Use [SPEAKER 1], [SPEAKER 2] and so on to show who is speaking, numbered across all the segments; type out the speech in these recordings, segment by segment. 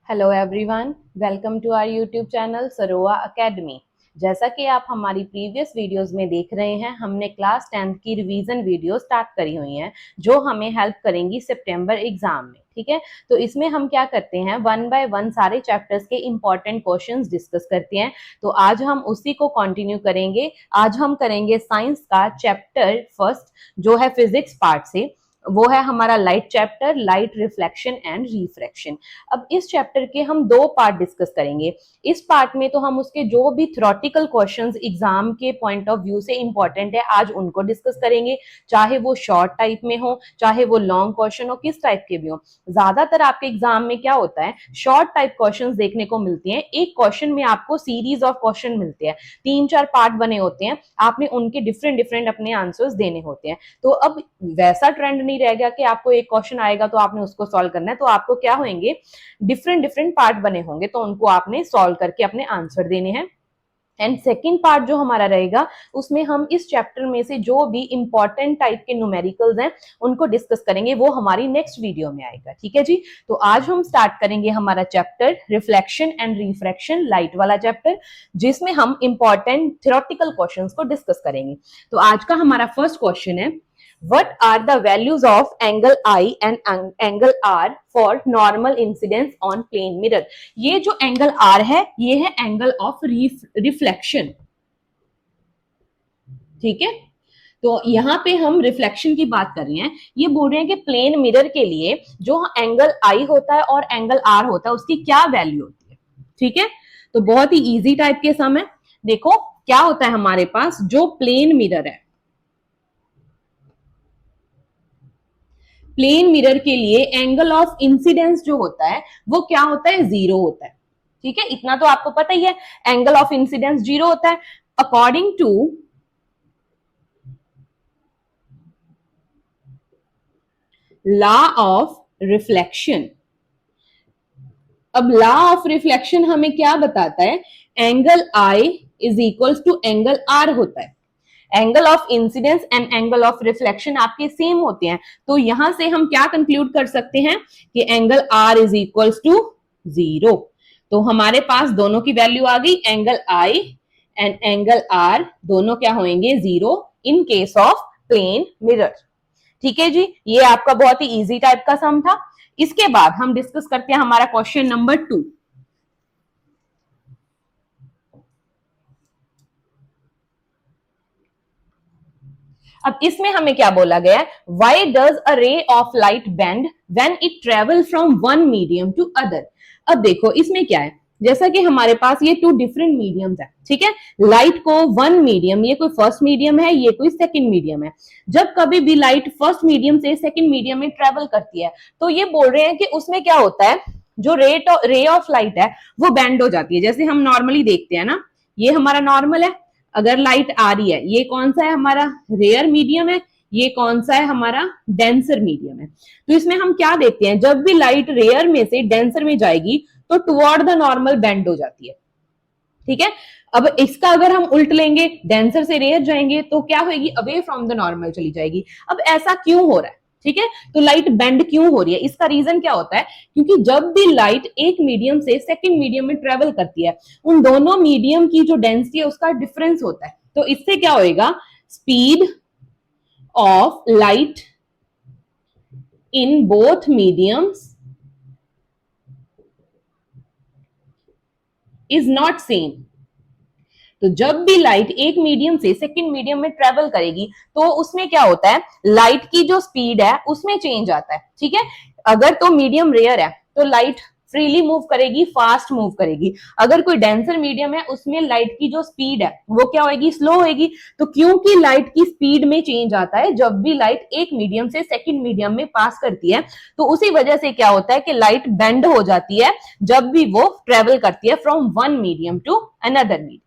[SPEAKER 1] Hello everyone, welcome to our YouTube channel Sarova Academy. जैसा कि आप हमारी प्रीवियस वीडियोस में देख रहे हैं, हमने क्लास 10th की रिवीजन वीडियो स्टार्ट करी हुई हैं जो हमें हेल्प करेंगी सितंबर एग्जाम में। ठीक है, तो इसमें हम क्या करते हैं, वन बाय वन सारे चैप्टर्स के इंपॉर्टेंट क्वेश्चंस डिस्कस करते हैं। तो आज हम उसी को कंटिन्यू करेंगे। आज हम करेंगे साइंस का चैप्टर फर्स्ट, जो है फिजिक्स पार्ट से। वो है हमारा light chapter, light reflection and refraction. अब इस चैप्टर के हम दो पार्ट डिस्कस करेंगे। इस पार्ट में तो हम उसके जो भी थ्योरेटिकल क्वेश्चंस एग्जाम के पॉइंट ऑफ व्यू से इंपॉर्टेंट है, आज उनको डिस्कस करेंगे। चाहे वो शॉर्ट टाइप में हो, चाहे वो लॉन्ग क्वेश्चन हो, किस टाइप के भी हो। ज्यादातर आपके एग्जाम में क्या होता है, शॉर्ट टाइप क्वेश्चन देखने को मिलते हैं। एक क्वेश्चन में आपको सीरीज ऑफ क्वेश्चन मिलते हैं, 3-4 पार्ट बने होते हैं, आपने उनके डिफरेंट डिफरेंट अपने आंसर्स देने होते हैं। तो अब वैसा ट्रेंड नहीं रह गया कि आपको एक क्वेश्चन आएगा तो आपने उसको सॉल्व करना है। तो आपको क्या होंगे, डिफरेंट डिफरेंट पार्ट बने होंगे, तो उनको आपने सॉल्व करके अपने आंसर देने हैं। एंड सेकेंड पार्ट जो हमारा रहेगा, उसमें हम इस चैप्टर में से जो भी इंपॉर्टेंट टाइप के न्यूमेरिकल्स हैं उनको डिस्कस करेंगे। वो हमारी नेक्स्ट वीडियो में आएगा। ठीक है जी, तो आज हम स्टार्ट करेंगे हमारा chapter reflection and refraction, light वाला चैप्टर, जिसमें हम इंपॉर्टेंट थ्योरेटिकल क्वेश्चंस को डिस्कस करेंगे। तो आज का हमारा फर्स्ट क्वेश्चन है, what are the values of angle I and angle R for normal incidence on plane mirror? ये जो एंगल R है, ये है एंगल ऑफ रिफ्लेक्शन। ठीक है, तो यहाँ पे हम रिफ्लेक्शन की बात कर रहे हैं। ये बोल रहे हैं कि प्लेन मिरर के लिए जो एंगल I होता है और एंगल R होता है, उसकी क्या वैल्यू होती है। ठीक है, तो बहुत ही इजी टाइप के सम है। देखो क्या होता है, हमारे पास जो प्लेन मिरर है, प्लेन मिरर के लिए एंगल ऑफ इंसिडेंस जो होता है वो क्या होता है, जीरो होता है। ठीक है, इतना तो आपको पता ही है, एंगल ऑफ इंसिडेंस जीरो होता है according to law of reflection. अब लॉ ऑफ रिफ्लेक्शन हमें क्या बताता है, angle i is equals to angle r होता है। Angle of incidence and angle of reflection आपके सेम होते हैं। तो यहां से हम क्या कंक्लूड कर सकते हैं कि angle r is equals to zero. तो हमारे पास दोनों की वैल्यू आ गई, angle i and angle r दोनों क्या होंगे, zero in case of plane mirror. ठीक है जी, ये आपका बहुत ही इजी टाइप का सम था। इसके बाद हम डिस्कस करते हैं हमारा क्वेश्चन नंबर 2। अब इसमें हमें क्या बोला गया है, Y does a ray of light bend when it travel from one medium to other. अब देखो इसमें क्या है, जैसा कि हमारे पास ये टू डिफरेंट मीडियम्स है। ठीक है, लाइट को वन मीडियम, ये कोई फर्स्ट मीडियम है, ये कोई सेकंड मीडियम है। जब कभी भी लाइट फर्स्ट मीडियम से सेकंड मीडियम में ट्रेवल करती है, तो ये बोल रहे हैं कि उसमें क्या होता है, जो रे ऑफ लाइट है वो बेंड हो जाती है। जैसे हम नॉर्मली देखते हैं ना, ये हमारा नॉर्मल है, अगर लाइट आ रही है, ये कौन सा है हमारा, रेयर मीडियम है, ये कौन सा है हमारा, डेंसर मीडियम है। तो इसमें हम क्या देखते हैं, जब भी लाइट रेयर में से डेंसर में जाएगी तो टुवर्ड द नॉर्मल बेंड हो जाती है। ठीक है, अब इसका अगर हम उल्ट लेंगे, डेंसर से रेयर जाएंगे तो क्या होगी, अवे फ्रॉम द नॉर्मल चली जाएगी। अब ऐसा क्यों हो रहा है, ठीक है, तो लाइट बेंड क्यों हो रही है, इसका रीजन क्या होता है, क्योंकि जब भी लाइट एक मीडियम से सेकंड मीडियम में ट्रेवल करती है, उन दोनों मीडियम की जो डेंसिटी है उसका डिफरेंस होता है। तो इससे क्या होएगा, speed of light in both mediums is not same. तो जब भी लाइट एक मीडियम से सेकंड मीडियम में ट्रेवल करेगी तो उसमें क्या होता है, लाइट की जो स्पीड है उसमें चेंज आता है। ठीक है, अगर तो मीडियम रेयर है तो लाइट फ्रीली मूव करेगी, फास्ट मूव करेगी। अगर कोई डेंसर मीडियम है, उसमें लाइट की जो स्पीड है वो क्या होगी, स्लो होगी। तो क्योंकि लाइट की स्पीड में चेंज आता है जब भी लाइट एक मीडियम से सेकंड मीडियम में पास करती है, तो उसी वजह से क्या होता है कि लाइट बेंड हो जाती है जब भी वो ट्रेवल करती है from one medium to another medium.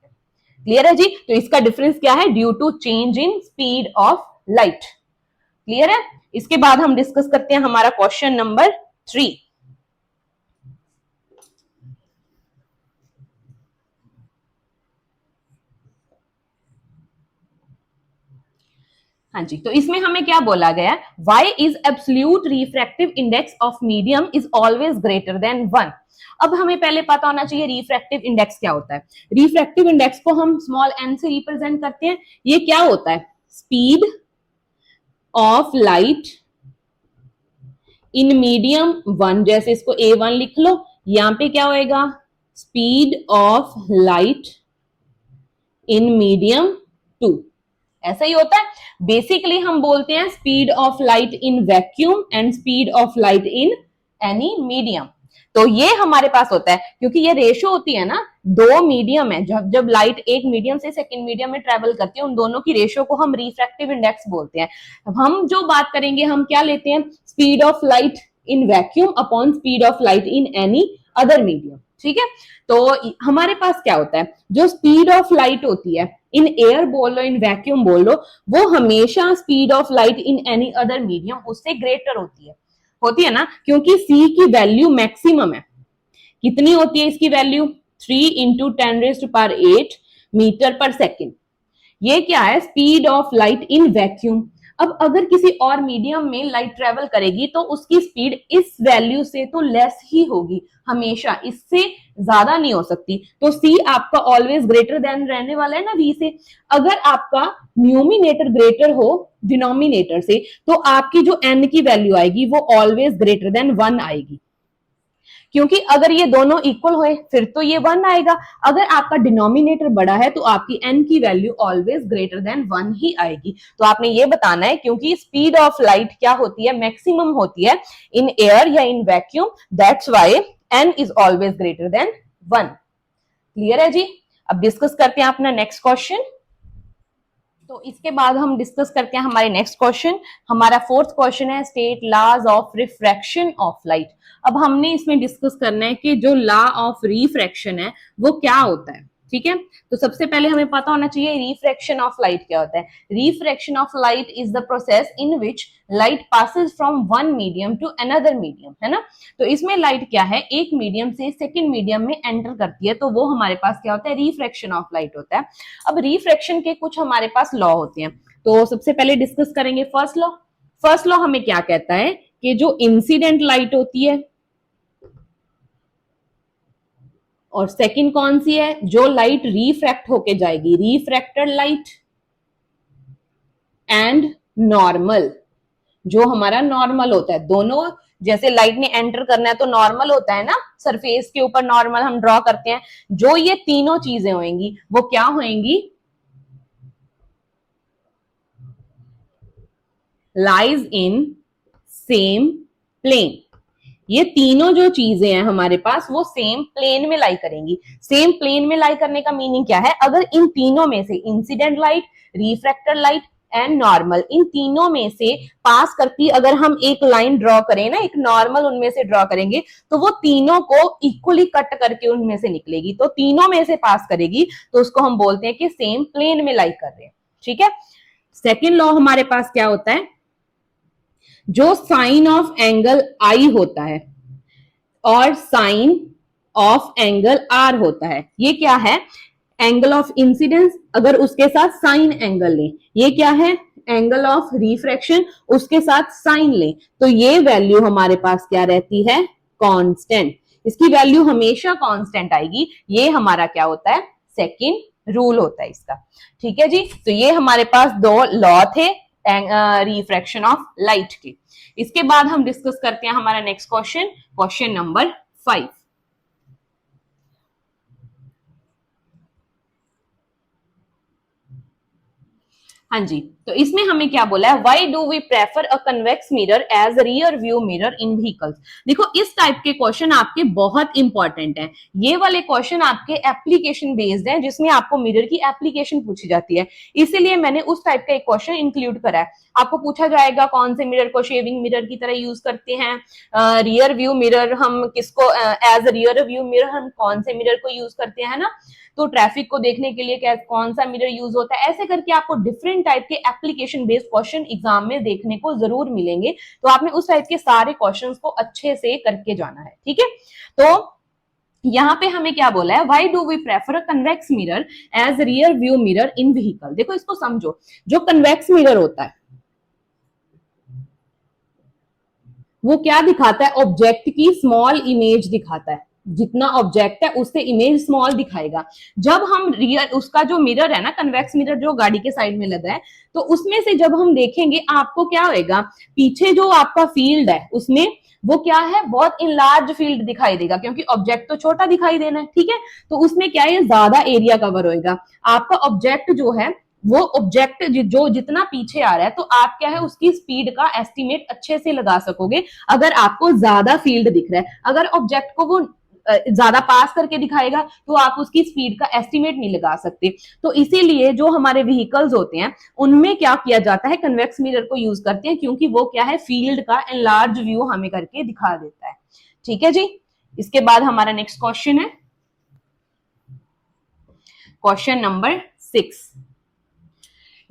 [SPEAKER 1] Clear है जी, तो इसका डिफरेंस क्या है, due to change in speed of light. Clear है, इसके बाद हम डिस्कस करते हैं हमारा क्वेश्चन नंबर 3। हाँ जी, तो इसमें हमें क्या बोला गया है, why is absolute refractive index of medium is always greater than 1। अब हमें पहले पता होना चाहिए रिफ्रैक्टिव इंडेक्स क्या होता है। रिफ्रैक्टिव इंडेक्स को हम स्मॉल एन से रिप्रेजेंट करते हैं। ये क्या होता है, speed of light in medium 1, जैसे इसको A1 लिख लो, यहां पे क्या होएगा, speed of light in medium 2, ऐसा ही होता है। बेसिकली हम बोलते हैं speed of light in vacuum and speed of light in any medium. तो ये हमारे पास होता है, क्योंकि ये रेशो होती है ना, दो मीडियम है, जब जब लाइट एक मीडियम से सेकंड मीडियम में ट्रेवल करती है, उन दोनों की रेशो को हम रिफ्रैक्टिव इंडेक्स बोलते हैं। हम जो बात करेंगे, हम क्या लेते हैं, speed of light in vacuum upon speed of light in any other medium, ठीक है। तो हमारे पास क्या होता है, जो स्पीड ऑफ लाइट होती है, इन एयर बोल लो, इन वैक्यूम बोल लो, वो हमेशा speed of light in any other medium उससे ग्रेटर होती है ना, क्योंकि c की वैल्यू मैक्सिमम है। कितनी होती है इसकी वैल्यू, 3 इंटू 10⁸ मीटर पर सेकेंड। ये क्या है, speed of light in vacuum. अब अगर किसी और मीडियम में लाइट ट्रेवल करेगी तो उसकी स्पीड इस वैल्यू से तो लेस ही होगी, हमेशा, इससे ज्यादा नहीं हो सकती। तो c आपका ऑलवेज ग्रेटर देन रहने वाला है ना v से। अगर आपका न्यूमिनेटर ग्रेटर हो डिनोमिनेटर से, तो आपकी जो n की वैल्यू आएगी वो ऑलवेज ग्रेटर देन 1 आएगी, क्योंकि अगर ये दोनों इक्वल हुए फिर तो ये 1 आएगा। अगर आपका डिनोमिनेटर बड़ा है तो आपकी n की वैल्यू ऑलवेज ग्रेटर देन 1 ही आएगी। तो आपने ये बताना है, क्योंकि स्पीड ऑफ लाइट क्या होती है, मैक्सिमम होती है इन एयर या in vacuum, that's why n is always greater than 1। Clear है जी। अब डिस्कस करते हैं अपना नेक्स्ट क्वेश्चन। तो इसके बाद हम डिस्कस करते हैं हमारे नेक्स्ट क्वेश्चन। हमारा फोर्थ क्वेश्चन है, state laws of refraction of light. अब हमने इसमें डिस्कस करना है कि जो लॉ ऑफ रिफ्रैक्शन है वो क्या होता है, ठीक है। तो सबसे पहले हमें पता होना चाहिए रिफ्रैक्शन ऑफ लाइट क्या होता है। Refraction of light is the process in which light passes from one medium to another medium, है ना। तो इसमें लाइट क्या है, एक मीडियम से सेकंड मीडियम में एंटर करती है, तो वो हमारे पास क्या होता है, रिफ्रैक्शन ऑफ लाइट होता है। अब रिफ्रैक्शन के कुछ हमारे पास लॉ होते हैं, तो सबसे पहले डिस्कस करेंगे फर्स्ट लॉ। फर्स्ट लॉ हमें क्या कहता है कि जो इंसिडेंट लाइट होती है, और सेकंड कौन सी है, जो लाइट रिफ्रैक्ट होके जाएगी, रिफ्रैक्टेड लाइट एंड नॉर्मल, जो हमारा नॉर्मल होता है। दोनों, जैसे लाइट ने एंटर करना है तो नॉर्मल होता है ना, सरफेस के ऊपर नॉर्मल हम ड्रॉ करते हैं। जो ये तीनों चीजें होंगी वो क्या होंगी, लाइज इन सेम प्लेन। ये तीनों जो चीजें हैं हमारे पास वो सेम प्लेन में लाई करेंगी। सेम प्लेन में लाई करने का मीनिंग क्या है, अगर इन तीनों में से incident light, refracted light and normal, इन तीनों में से पास करती अगर हम एक लाइन ड्रॉ करें ना, एक नॉर्मल उनमें से ड्रॉ करेंगे, तो वो तीनों को इक्वली कट करके उनमें से निकलेगी, तो तीनों में से पास करेगी, तो उसको हम बोलते हैं कि सेम प्लेन में लाई कर रहे हैं, ठीक है। सेकेंड लॉ हमारे पास क्या होता है, जो साइन ऑफ एंगल आई होता है और साइन ऑफ एंगल आर होता है, ये क्या है, एंगल ऑफ इंसिडेंस अगर उसके साथ साइन एंगल लें, ये क्या है, एंगल ऑफ रिफ्रैक्शन उसके साथ साइन लें, तो ये वैल्यू हमारे पास क्या रहती है, कांस्टेंट। इसकी वैल्यू हमेशा कांस्टेंट आएगी। ये हमारा क्या होता है, सेकंड रूल होता है इसका, ठीक है जी। तो ये हमारे पास दो लॉ थे रिफ्रैक्शन ऑफ लाइट के। इसके बाद हम डिस्कस करते हैं हमारा नेक्स्ट क्वेश्चन, क्वेश्चन नंबर 5। हाँ जी, तो इसमें हमें क्या बोला है, why do we prefer a convex mirror as rear view mirror in vehicles. देखो इस टाइप के क्वेश्चन आपके बहुत इंपॉर्टेंट हैं। ये वाले क्वेश्चन आपके एप्लीकेशन बेस्ड हैं, जिसमें आपको मिरर की एप्लीकेशन पूछी जाती है, इसीलिए मैंने उस टाइप का एक क्वेश्चन इंक्लूड करा है। आपको पूछा जाएगा कौन से मिरर को शेविंग मिरर की तरह यूज करते हैं, रियर व्यू मिरर हम किसको, एज रियर व्यू मिरर हम कौन से मिरर को यूज करते हैं ना, तो ट्रैफिक को देखने के लिए कौन सा मिरर यूज होता है, ऐसे करके आपको डिफरेंट टाइप के एप्लीकेशन बेस्ड क्वेश्चन एग्जाम में देखने को जरूर मिलेंगे। तो आपने उस टाइप के सारे क्वेश्चंस को अच्छे से करके जाना है, ठीक है। तो यहाँ पे हमें क्या बोला है, why do we prefer a convex mirror as rear view mirror in vehicle. देखो इसको समझो, जो कन्वेक्स मिरर होता है वो क्या दिखाता है, ऑब्जेक्ट की स्मॉल इमेज दिखाता है, जितना ऑब्जेक्ट है उससे इमेज स्मॉल दिखाएगा। जब हम रियल उसका जो मिरर है ना, कन्वेक्स मिरर जो गाड़ी के साइड में लगा है, तो उसमें से जब हम देखेंगे आपको क्या होएगा, पीछे जो आपका फील्ड है उसमें वो क्या है, बहुत इनलार्ज फील्ड दिखाई देगा, क्योंकि ऑब्जेक्ट तो छोटा दिखाई देना है, ठीक है। तो उसमें क्या है, ज्यादा एरिया कवर होएगा। आपका ऑब्जेक्ट जो है वो ऑब्जेक्ट जो जितना पीछे आ रहा है, तो आप क्या है उसकी स्पीड का एस्टिमेट अच्छे से लगा सकोगे अगर आपको ज्यादा फील्ड दिख रहा है। अगर ऑब्जेक्ट को वो ज्यादा पास करके दिखाएगा तो आप उसकी स्पीड का एस्टिमेट नहीं लगा सकते। तो इसीलिए जो हमारे व्हीकल्स होते हैं उनमें क्या किया जाता है, कन्वेक्स मिरर को यूज करते हैं, क्योंकि वो क्या है, फील्ड का एनलार्ज व्यू हमें करके दिखा देता है। ठीक है जी। इसके बाद हमारा नेक्स्ट क्वेश्चन है, क्वेश्चन नंबर 6।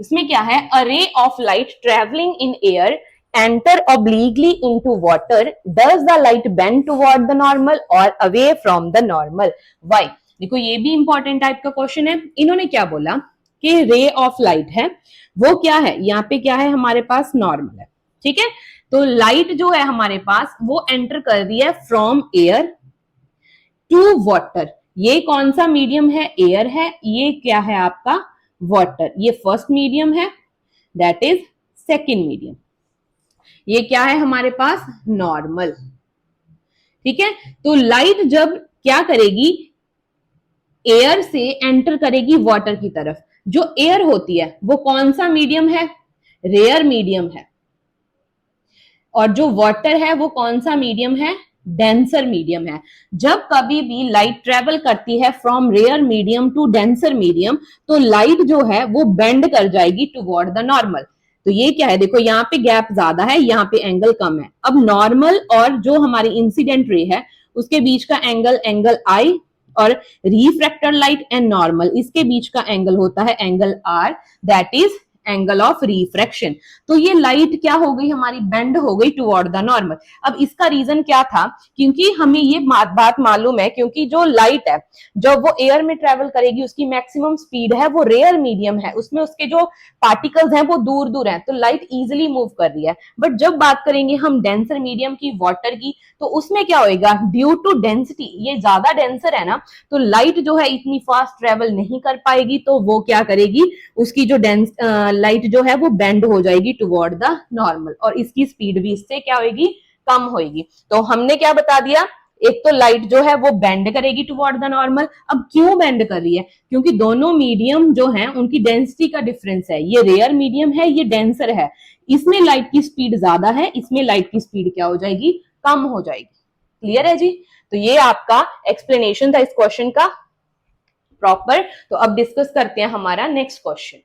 [SPEAKER 1] इसमें क्या है, a ray of light travelling in air enter obliquely into water, does the light bend toward the normal or away from the normal? Why? देखो ये भी इंपॉर्टेंट टाइप का क्वेश्चन है। इन्होंने क्या बोला कि रे ऑफ लाइट है वो क्या है, यहाँ पे क्या है हमारे पास, नॉर्मल है, ठीक है। तो लाइट जो है हमारे पास वो एंटर कर रही है फ्रॉम एयर टू वाटर। ये कौन सा मीडियम है, एयर है, ये क्या है आपका वाटर, ये फर्स्ट मीडियम है, दैट इज सेकेंड मीडियम। ये क्या है हमारे पास, नॉर्मल, ठीक है। तो लाइट जब क्या करेगी, एयर से एंटर करेगी वाटर की तरफ। जो एयर होती है वो कौन सा मीडियम है, रेयर मीडियम है, और जो वाटर है वो कौन सा मीडियम है, डेंसर मीडियम है। जब कभी भी लाइट ट्रेवल करती है from rare medium to denser medium, तो लाइट जो है वो बेंड कर जाएगी टुवर्ड द नॉर्मल। तो ये क्या है, देखो यहाँ पे गैप ज्यादा है, यहाँ पे एंगल कम है। अब नॉर्मल और जो हमारी इंसिडेंट रे है उसके बीच का एंगल, एंगल आई, और रिफ्रैक्टर लाइट एंड नॉर्मल इसके बीच का एंगल होता है angle r, that is angle of refraction. तो ये लाइट क्या हो गई हमारी, बेंड हो गई टुवर्ड द नॉर्मल। अब इसका रीजन क्या था, क्योंकि हमें ये बात मालूम है, क्योंकि जो लाइट है जब वो एयर में ट्रेवल करेगी उसकी मैक्सिमम स्पीड है, वो रेयर मीडियम है, उसमें उसके जो पार्टिकल्स हैं वो दूर दूर हैं, तो लाइट इजिली मूव कर रही है। बट जब बात करेंगे हम डेंसर मीडियम की, वाटर की, तो उसमें क्या होएगा, ड्यू टू डेंसिटी, ये ज्यादा डेंसर है ना, तो लाइट जो है इतनी फास्ट ट्रेवल नहीं कर पाएगी, तो वो क्या करेगी, उसकी जो लाइट जो है वो बेंड हो जाएगी टुवर्ड द नॉर्मल, और इसकी स्पीड भी इससे क्या होगी, कम होगी। तो हमने क्या बता दिया, एक तो लाइट जो है वो बेंड करेगी टुवर्ड द नॉर्मल। अब क्यों बेंड कर रही है, क्योंकि दोनों मीडियम जो है उनकी डेंसिटी का डिफरेंस है, ये रेयर मीडियम है, ये डेंसर है, इसमें लाइट की स्पीड ज्यादा है, इसमें लाइट की स्पीड क्या हो जाएगी, कम हो जाएगी। क्लियर है जी। तो ये आपका एक्सप्लेनेशन था इस क्वेश्चन का प्रॉपर। तो अब डिस्कस करते हैं हमारा नेक्स्ट क्वेश्चन।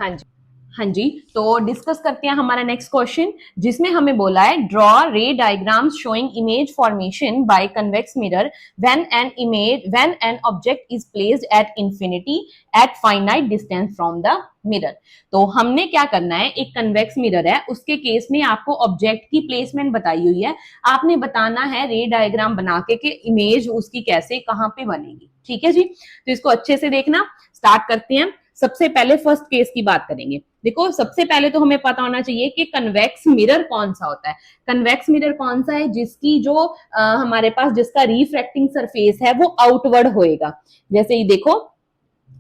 [SPEAKER 1] हाँ जी, हाँ जी, तो डिस्कस करते हैं हमारा नेक्स्ट क्वेश्चन, जिसमें हमें बोला है, draw ray diagrams showing image formation by convex mirror when an object is placed at infinity at finite distance from the mirror. तो हमने क्या करना है, एक कन्वेक्स मिरर है, उसके केस में आपको ऑब्जेक्ट की प्लेसमेंट बताई हुई है, आपने बताना है रे डायग्राम बना के कि इमेज उसकी कैसे कहां पे बनेगी। ठीक है जी, तो इसको अच्छे से देखना। स्टार्ट करते हैं। सबसे पहले फर्स्ट केस की बात करेंगे। देखो सबसे पहले तो हमें पता होना चाहिए कि कन्वेक्स मिरर कौन सा होता है। कन्वेक्स मिरर कौन सा है, जिसकी जो हमारे पास जिसका रिफ्रैक्टिंग सरफेस है वो आउटवर्ड होएगा। जैसे ये देखो,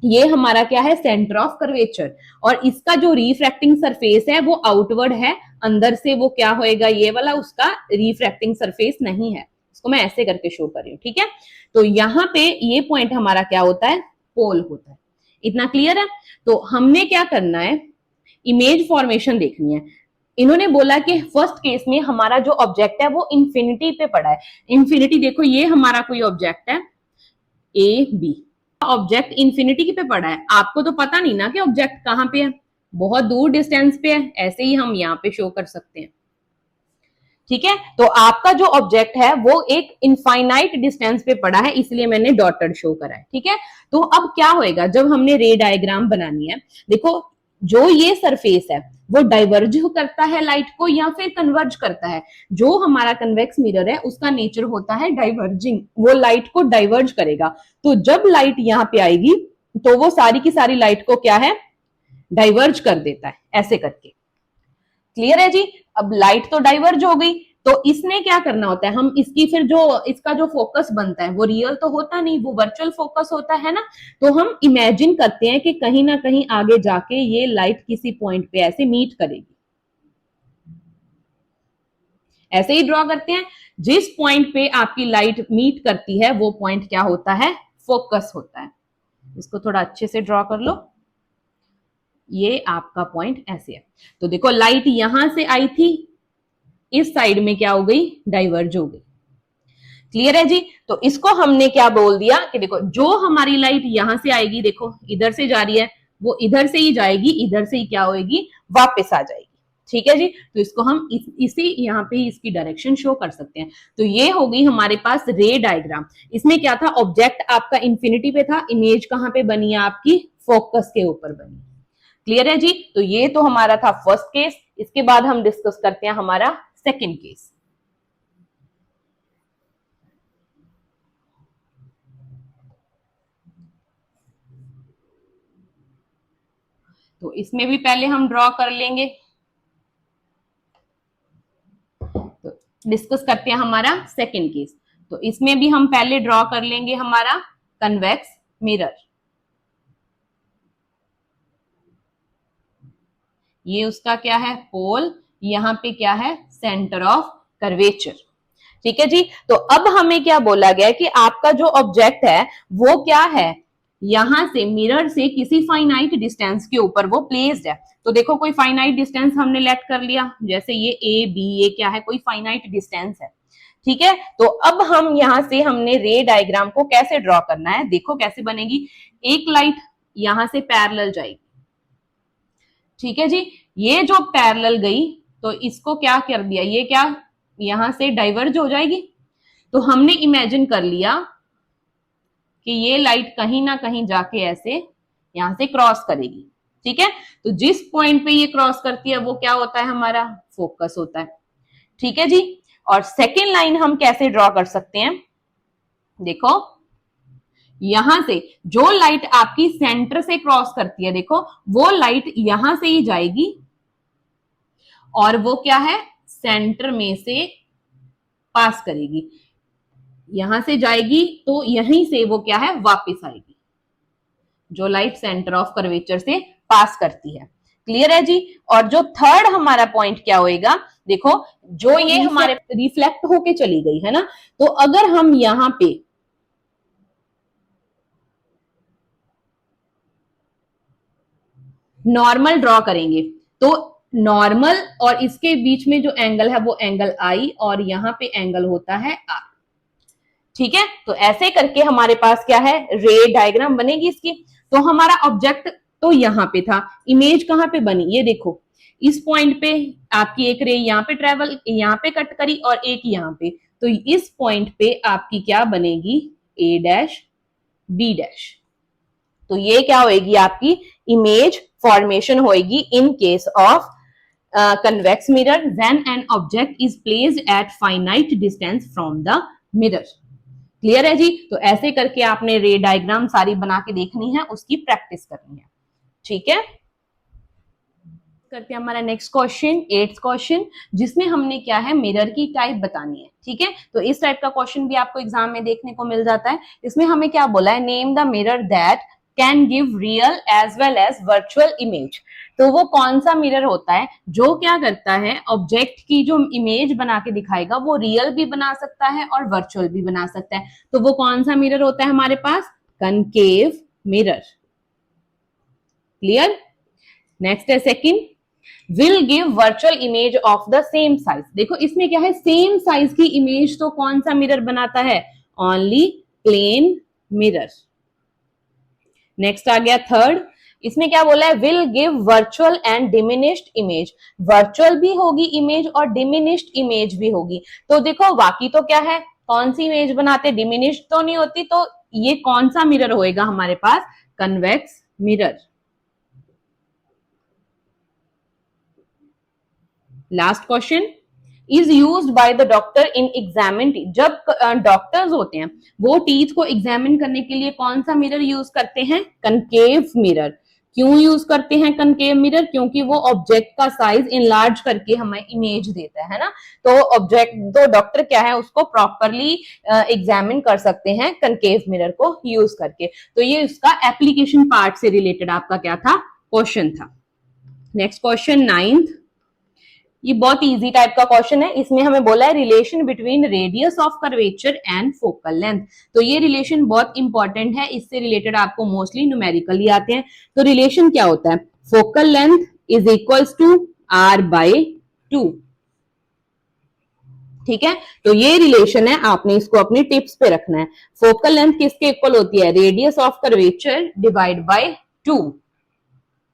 [SPEAKER 1] ये हमारा क्या है, सेंटर ऑफ कर्वेचर, और इसका जो रिफ्रैक्टिंग सरफेस है वो आउटवर्ड है, अंदर से वो क्या होएगा, ये वाला उसका रिफ्रैक्टिंग सरफेस नहीं है। इसको मैं ऐसे करके शो कर रही हूँ, ठीक है। तो यहाँ पे ये पॉइंट हमारा क्या होता है, पोल होता है। इतना क्लियर है। तो हमने क्या करना है, इमेज फॉर्मेशन देखनी है। इन्होंने बोला कि फर्स्ट केस में हमारा जो ऑब्जेक्ट है वो इंफिनिटी पे पड़ा है। इंफिनिटी देखो, ये हमारा कोई ऑब्जेक्ट है ए बी, ऑब्जेक्ट इंफिनिटी पे पड़ा है। आपको तो पता नहीं ना कि ऑब्जेक्ट कहां पे है, बहुत दूर डिस्टेंस पे है, ऐसे ही हम यहाँ पे शो कर सकते हैं। ठीक है, तो आपका जो ऑब्जेक्ट है वो एक इनफाइनाइट डिस्टेंस पे पड़ा है, इसलिए मैंने डॉटेड शो करा है। ठीक है, तो अब क्या होएगा जब हमने रे डायग्राम बनानी है। देखो जो ये सरफेस है वो डाइवर्ज करता है लाइट को या फिर कन्वर्ज करता है। जो हमारा कन्वेक्स मिरर है उसका नेचर होता है डाइवर्जिंग, वो लाइट को डाइवर्ज करेगा। तो जब लाइट यहाँ पे आएगी तो वो सारी की सारी लाइट को क्या है, डाइवर्ज कर देता है, ऐसे करके। क्लियर है जी। अब लाइट तो डाइवर्ज हो गई, तो इसने क्या करना होता है, हम इसकी फिर जो इसका जो फोकस बनता है वो रियल तो होता नहीं, वो वर्चुअल फोकस होता है ना। तो हम इमेजिन करते हैं कि कहीं ना कहीं आगे जाके ये लाइट किसी पॉइंट पे ऐसे मीट करेगी, ऐसे ही ड्रॉ करते हैं। जिस पॉइंट पे आपकी लाइट मीट करती है वो पॉइंट क्या होता है, फोकस होता है। इसको थोड़ा अच्छे से ड्रॉ कर लो। ये आपका पॉइंट ऐसे है। तो देखो लाइट यहां से आई थी, इस साइड में क्या हो गई, डाइवर्ज हो गई। क्लियर है जी। तो इसको हमने क्या बोल दिया कि देखो जो हमारी लाइट यहां से आएगी, देखो इधर से जा रही है, वो इधर से ही जाएगी, इधर से ही क्या होएगी, वापस आ जाएगी। ठीक है जी। तो इसको हम इसी यहाँ पे इसकी डायरेक्शन शो कर सकते हैं। तो ये हो गई हमारे पास रे डायग्राम। इसमें क्या था, ऑब्जेक्ट आपका इंफिनिटी पे था, इमेज कहां पे बनी है आपकी, फोकस के ऊपर बनी। क्लियर है जी। तो ये तो हमारा था फर्स्ट केस। इसके बाद हम डिस्कस करते हैं हमारा सेकेंड केस। तो इसमें भी पहले हम ड्रॉ कर लेंगे। तो डिस्कस करते हैं हमारा सेकेंड केस। तो इसमें भी हम पहले ड्रॉ कर लेंगे हमारा कन्वेक्स मिरर। ये उसका क्या है, पोल, यहां पे क्या है, सेंटर ऑफ कर्वेचर। ठीक है जी। तो अब हमें क्या बोला गया कि आपका जो ऑब्जेक्ट है वो क्या है, यहां से मिरर से किसी फाइनाइट डिस्टेंस के ऊपर वो प्लेस्ड है। तो देखो कोई फाइनाइट डिस्टेंस हमने लेट कर लिया, जैसे ये ए बी, ये क्या है, कोई फाइनाइट डिस्टेंस है। ठीक है। तो अब हम यहां से हमने रे डायग्राम को कैसे ड्रॉ करना है, देखो कैसे बनेगी। एक लाइट यहां से पैरेलल जाएगी। ठीक है जी। ये जो पैरेलल गई तो इसको क्या कर दिया, ये क्या यहां से डाइवर्ज हो जाएगी। तो हमने इमेजिन कर लिया कि ये लाइट कहीं ना कहीं जाके ऐसे यहां से क्रॉस करेगी। ठीक है। तो जिस पॉइंट पे ये क्रॉस करती है वो क्या होता है, हमारा फोकस होता है। ठीक है जी। और सेकेंड लाइन हम कैसे ड्रॉ कर सकते हैं, देखो यहां से जो लाइट आपकी सेंटर से क्रॉस करती है, देखो वो लाइट यहां से ही जाएगी और वो क्या है, सेंटर में से पास करेगी। यहां से जाएगी तो यहीं से वो क्या है, वापस आएगी, जो लाइट सेंटर ऑफ कर्वेचर से पास करती है। क्लियर है जी। और जो थर्ड हमारा पॉइंट क्या होएगा, देखो जो ये हमारे रिफ्लेक्ट होके चली गई है ना, तो अगर हम यहां पे नॉर्मल ड्रॉ करेंगे तो नॉर्मल और इसके बीच में जो एंगल है वो एंगल आई, और यहां पे एंगल होता है आर। ठीक है। तो ऐसे करके हमारे पास क्या है, रे डायग्राम बनेगी इसकी। तो हमारा ऑब्जेक्ट तो यहां पे था, इमेज कहां पे बनी, ये देखो इस पॉइंट पे आपकी एक रे यहां पे ट्रेवल, यहां पे कट करी और एक यहां पे। तो इस पॉइंट पे आपकी क्या बनेगी, ए डैश बी डैश। तो ये क्या होएगी, आपकी इमेज फॉर्मेशन होएगी इन case of convex mirror when an object is placed at finite distance from the mirror। Clear है जी। तो ऐसे करके आपने रे डायग्राम सारी बना के देखनी है, उसकी प्रैक्टिस करनी है। ठीक है। करते हैं हमारा नेक्स्ट क्वेश्चन, 8th क्वेश्चन, जिसमें हमने क्या है, मिरर की टाइप बतानी है। ठीक है। तो इस टाइप का क्वेश्चन भी आपको एग्जाम में देखने को मिल जाता है। इसमें हमें क्या बोला है, name the mirror that can give real as well as virtual image. तो वो कौन सा मिरर होता है जो क्या करता है, ऑब्जेक्ट की जो इमेज बना के दिखाएगा वो रियल भी बना सकता है और वर्चुअल भी बना सकता है। तो वो कौन सा मिरर होता है हमारे पास, कनकेव मिरर। क्लियर। नेक्स्ट है second, will give virtual image of the same size. देखो इसमें क्या है, सेम साइज की इमेज तो कौन सा मिरर बनाता है, ओनली प्लेन मिरर। नेक्स्ट आ गया थर्ड, इसमें क्या बोला है, will give virtual and diminished image. Virtual भी होगी इमेज और डिमिनिश्ड इमेज भी होगी। तो देखो बाकी तो क्या है, कौन सी इमेज बनाते, डिमिनिश्ड तो नहीं होती। तो ये कौन सा मिरर होएगा हमारे पास, convex mirror. Last question, is used by the doctor in examine teeth. जब डॉक्टर्स होते हैं वो टीथ को एग्जामिन करने के लिए कौन सा मिरर यूज करते हैं, कनकेव मिरर। क्यों यूज करते हैं कनकेव मिरर? क्योंकि वो ऑब्जेक्ट का साइज इनलार्ज करके हमें इमेज देता है ना। तो ऑब्जेक्ट, तो डॉक्टर क्या है उसको प्रॉपरली एग्जामिन कर सकते हैं कनकेव मिरर को यूज करके। तो ये उसका एप्लीकेशन पार्ट से रिलेटेड आपका क्या था, क्वेश्चन था। नेक्स्ट क्वेश्चन 9th, ये बहुत इजी टाइप का क्वेश्चन है। इसमें हमें बोला है relation between radius of curvature and focal length. तो ये रिलेशन बहुत इंपॉर्टेंट है, इससे रिलेटेड आपको मोस्टली न्यूमेरिकल ही आते हैं। तो रिलेशन क्या होता है, focal length is equals to r by 2। ठीक है, तो ये रिलेशन है, आपने इसको अपनी टिप्स पे रखना है। फोकल लेंथ किसके इक्वल होती है, radius of curvature divide by 2।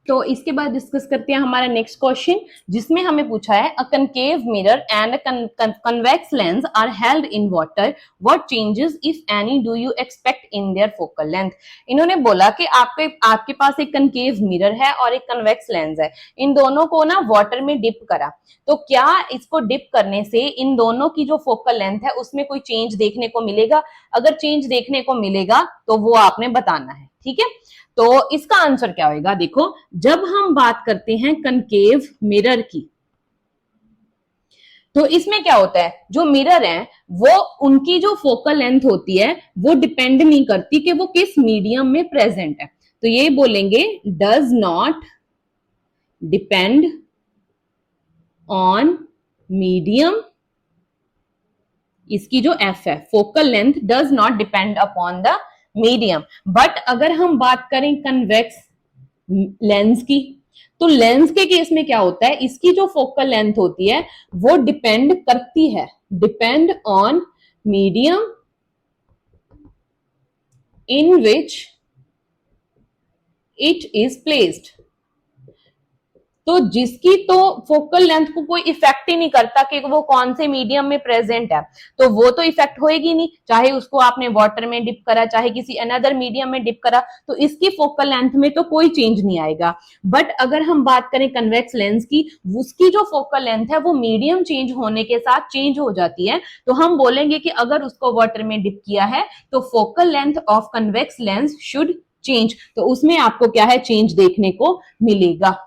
[SPEAKER 1] तो इसके बाद डिस्कस करते हैं हमारा नेक्स्ट क्वेश्चन, जिसमें हमें पूछा है a concave mirror and convex lens are held in water, what changes if any do you expect in their focal length. इन्होंने बोला कि आपके पास एक कनकेव मिरर है और एक कन्वेक्स लेंस है, इन दोनों को ना वाटर में डिप करा, तो क्या इसको डिप करने से इन दोनों की जो फोकल लेंथ है उसमें कोई चेंज देखने को मिलेगा? अगर चेंज देखने को मिलेगा तो वो आपने बताना है। ठीक है, तो इसका आंसर क्या होगा, देखो जब हम बात करते हैं कनकेव मिरर की, तो इसमें क्या होता है, जो मिरर है वो उनकी जो फोकल लेंथ होती है वो डिपेंड नहीं करती कि वो किस मीडियम में प्रेजेंट है। तो ये बोलेंगे does not depend on medium, इसकी जो एफ है focal length does not depend upon the medium. But अगर हम बात करें कन्वेक्स लेंस की, तो लेंस के केस में क्या होता है, इसकी जो फोकल लेंथ होती है वो डिपेंड करती है, depend on medium in which it is placed. तो जिसकी तो फोकल लेंथ को कोई इफेक्ट ही नहीं करता कि वो कौन से मीडियम में प्रेजेंट है, तो वो तो इफेक्ट होएगी नहीं, चाहे उसको आपने वाटर में डिप करा चाहे किसी अनदर मीडियम में डिप करा, तो इसकी फोकल लेंथ में तो कोई चेंज नहीं आएगा। बट अगर हम बात करें कन्वेक्स लेंस की, उसकी जो फोकल लेंथ है वो मीडियम चेंज होने के साथ चेंज हो जाती है, तो हम बोलेंगे कि अगर उसको वाटर में डिप किया है तो focal length of convex lens should change, तो उसमें आपको क्या है, चेंज देखने को मिलेगा।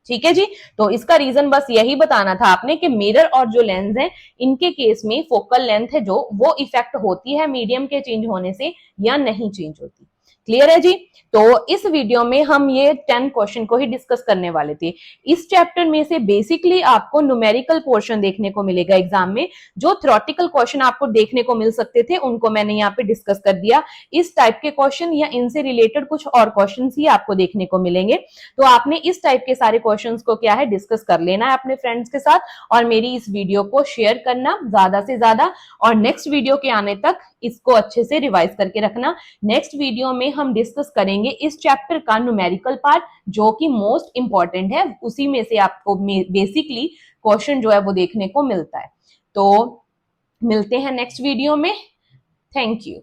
[SPEAKER 1] ठीक है जी, तो इसका रीजन बस यही बताना था आपने कि मिरर और जो लेंस है इनके केस में फोकल लेंथ है जो वो इफेक्ट होती है मीडियम के चेंज होने से या नहीं चेंज होती। क्लियर है जी, तो इस वीडियो में हम ये 10 क्वेश्चन को ही डिस्कस करने वाले थे। इस चैप्टर में से बेसिकली आपको न्यूमेरिकल पोर्शन देखने को मिलेगा एग्जाम में, जो थ्योरेटिकल क्वेश्चन आपको देखने को मिल सकते थे उनको मैंने यहाँ पे डिस्कस कर दिया। इस टाइप के क्वेश्चन या इनसे रिलेटेड कुछ और क्वेश्चन ही आपको देखने को मिलेंगे, तो आपने इस टाइप के सारे क्वेश्चन को क्या है डिस्कस कर लेना है अपने फ्रेंड्स के साथ, और मेरी इस वीडियो को शेयर करना ज्यादा से ज्यादा, और नेक्स्ट वीडियो के आने तक इसको अच्छे से रिवाइज करके रखना। नेक्स्ट वीडियो में हम डिस्कस करेंगे इस चैप्टर का न्यूमेरिकल पार्ट, जो कि मोस्ट इंपॉर्टेंट है, उसी में से आपको बेसिकली क्वेश्चन जो है वो देखने को मिलता है। तो मिलते हैं नेक्स्ट वीडियो में, थैंक यू।